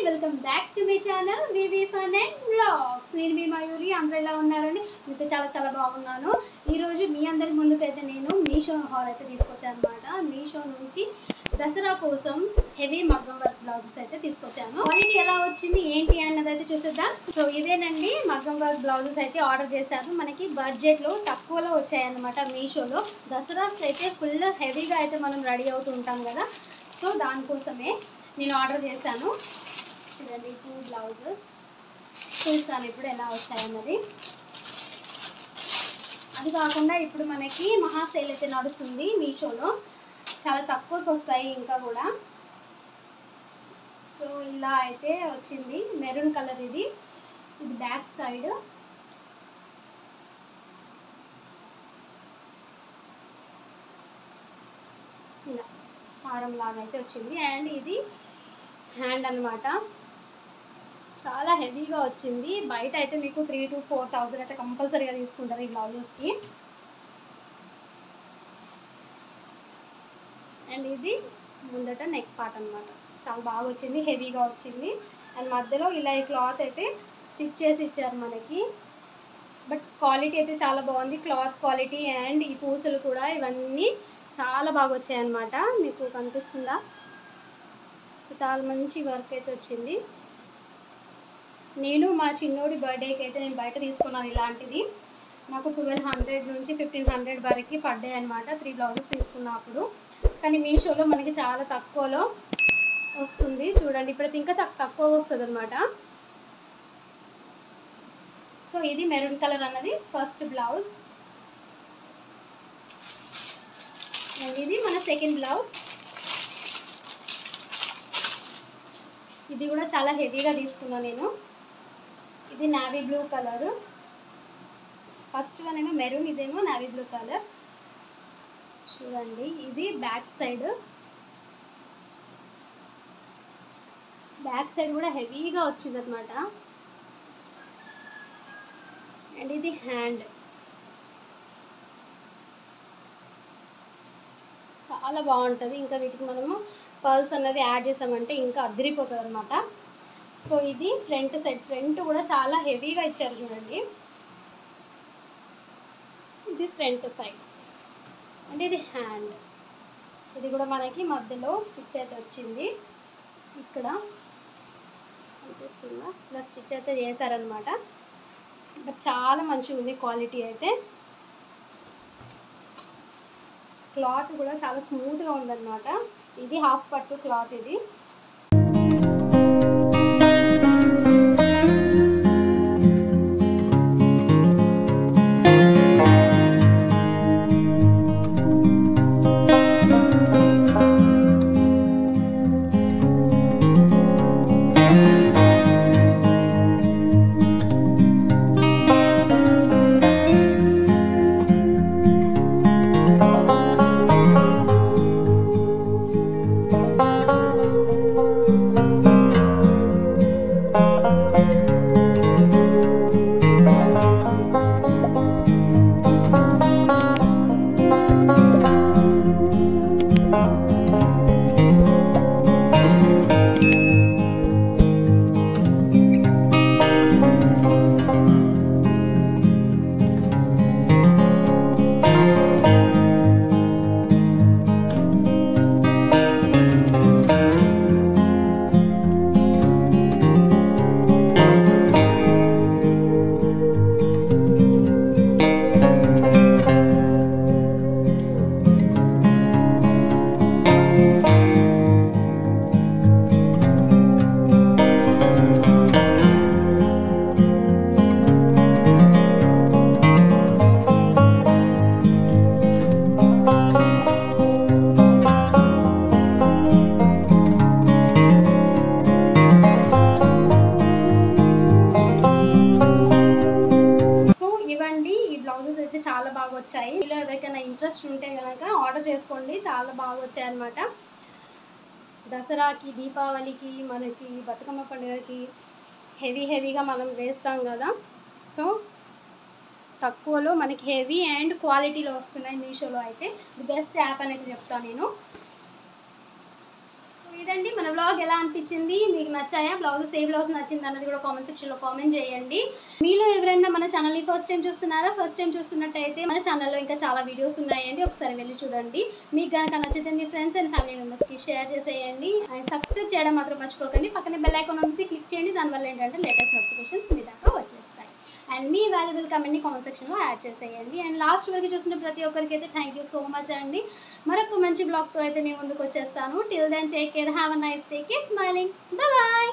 Welcome back to my channel VV fun and vlogs. నేను మీ మయూరి. అందరూ ఎలా ఉన్నారని మీతో చాలా బాగున్నాను. ఈరోజు మీ అందరి ముందుకైతే నేను మీషో హాల్ అయితే తీసుకొచ్చాను అనమాట. మీషో నుంచి దసరా కోసం హెవీ మగ్గం వర్క్ బ్లౌజెస్ అయితే తీసుకొచ్చాను. క్వాలిటీ ఎలా వచ్చింది ఏంటి అన్నది అయితే చూసేద్దాం. సో ఇవేనండి మగ్గం వర్క్ బ్లౌజెస్ అయితే ఆర్డర్ చేశాను. మనకి బడ్జెట్లో తక్కువలో వచ్చాయన్నమాట మీషోలో. దసరాకి అయితే ఫుల్ హెవీగా అయితే మనం రెడీ అవుతూ ఉంటాం కదా. సో దానికోసమే నేను ఆర్డర్ చేశాను. చూడండి 2 బ్లౌజెస్ చూస్తాను ఇప్పుడు ఎలా వచ్చాయన్నది. అది కాకుండా ఇప్పుడు మనకి మహా సేల్ అయితే నడుస్తుంది మీషోలో. చాలా తక్కువకి వస్తాయి ఇంకా కూడా. సో ఇలా అయితే వచ్చింది. మెరూన్ కలర్ ఇది బ్యాక్ సైడ్. ఇలా హారం లాగా అయితే వచ్చింది. అండ్ ఇది హ్యాండ్ అన్నమాట. చాలా హెవీగా వచ్చింది. బయట అయితే మీకు 3,000 to 4,000 అయితే కంపల్సరీగా తీసుకుంటారు ఈ బ్లౌజెస్కి. అండ్ ఇది ముందట నెక్ పార్ట్ అన్నమాట. చాలా బాగా వచ్చింది, హెవీగా వచ్చింది. అండ్ మధ్యలో ఇలా ఈ క్లాత్ అయితే స్టిచ్ చేసి ఇచ్చారు మనకి. బట్ క్వాలిటీ అయితే చాలా బాగుంది, క్లాత్ క్వాలిటీ. అండ్ ఈ పూసలు కూడా ఇవన్నీ చాలా బాగా వచ్చాయి అన్నమాట. మీకు కనిపిస్తుందా? సో చాలా మంచి వర్క్ అయితే వచ్చింది. నేను మా చిన్నోడి బర్త్డేకి అయితే నేను బయట తీసుకున్నాను ఇలాంటిది. నాకు 1,200 నుంచి 1,500 వరకు పడ్డాయి అనమాట 3 బ్లౌజెస్ తీసుకున్నప్పుడు. కానీ మీషోలో మనకి చాలా తక్కువలో వస్తుంది. చూడండి ఇప్పుడైతే ఇంకా తక్కువ వస్తుంది అనమాట. సో ఇది మెరూన్ కలర్ అన్నది ఫస్ట్ బ్లౌజ్. అండ్ ఇది మన సెకండ్ బ్లౌజ్. ఇది కూడా చాలా హెవీగా తీసుకున్నాను నేను. ఇది navy blue colour. First one ఏమో మెరూన్, ఇదేమో నావీ బ్లూ కలర్. చూడండి ఇది బ్యాక్ సైడ్. బ్యాక్ సైడ్ కూడా హెవీగా వచ్చింది అనమాట. అండ్ ఇది హ్యాండ్. చాలా బాగుంటుంది. ఇంకా వీటికి మనము పర్ల్స్ అన్నది యాడ్ చేసామంటే ఇంకా అదిరిపోతుంది అనమాట. సో ఇది ఫ్రంట్ సైడ్. ఫ్రంట్ కూడా చాలా హెవీగా ఇచ్చారు చూడండి. ఇది ఫ్రంట్ సైడ్. అంటే ఇది హ్యాండ్. ఇది కూడా మనకి మధ్యలో స్టిచ్ అయితే వచ్చింది. ఇక్కడ కనిపిస్తుందా? ఇలా స్టిచ్ అయితే చేశారనమాట. బట్ చాలా మంచిగా ఉంది క్వాలిటీ అయితే. క్లాత్ కూడా చాలా స్మూత్గా ఉందన్నమాట. ఇది హాఫ్ పట్టు క్లాత్ ఇది. చాలా బాగా వచ్చాయి. ఇలా ఎవరికైనా ఇంట్రెస్ట్ ఉంటే కనుక ఆర్డర్ చేసుకోండి. చాలా బాగా వచ్చాయి అన్నమాట. దసరాకి, దీపావళికి, మనకి బతుకమ్మ పండుగకి హెవీగా మనం వేస్తాం కదా. సో తక్కువలో మనకి హెవీ అండ్ క్వాలిటీలో వస్తున్నాయి మీషోలో. అయితే ది బెస్ట్ యాప్ అనేది చెప్తాను నేను. ఇదండి మన బ్లాగ్ ఎలా అనిపించింది, మీకు నచ్చాయా బ్లౌజెస్, ఏ బ్లౌజ్ నచ్చింది అన్నది కూడా కామెంట్ సెక్షన్లో కామెంట్ చేయండి. మీలో ఎవరైనా మన ఛానల్ని ఫస్ట్ టైం చూస్తున్నారా? ఫస్ట్ టైం చూస్తున్నట్టయితే మన ఛానల్లో ఇంకా చాలా వీడియోస్ ఉన్నాయండి, ఒకసారి వెళ్ళి చూడండి. మీకు కనుక నచ్చితే మీ ఫ్రెండ్స్ అండ్ ఫ్యామిలీ మెంబర్స్కి షేర్ చేసేయండి. అండ్ సబ్స్క్రైబ్ చేయడం మాత్రం మర్చిపోకండి. పక్కనే బెల్ ఐకాన్ ఉంటుంది, క్లిక్ చేయండి. దానివల్ల ఏంటంటే లేటెస్ట్ నోటిఫికేషన్స్ మీ దాకా వచ్చేస్తాయి. అండ్ మీ వాల్యుబుల్ కమెంట్ని కామెంట్ సెక్షన్లో యాడ్ చేసేయండి. అండ్ లాస్ట్ వరకు చూసిన ప్రతి ఒక్కరికి అయితే థ్యాంక్ యూ సో మచ్ అండి. మరొక మంచి బ్లాగ్తో అయితే మీ ముందుకు వచ్చేస్తాను. Till then take care, have a nice day, keep smiling, bye bye.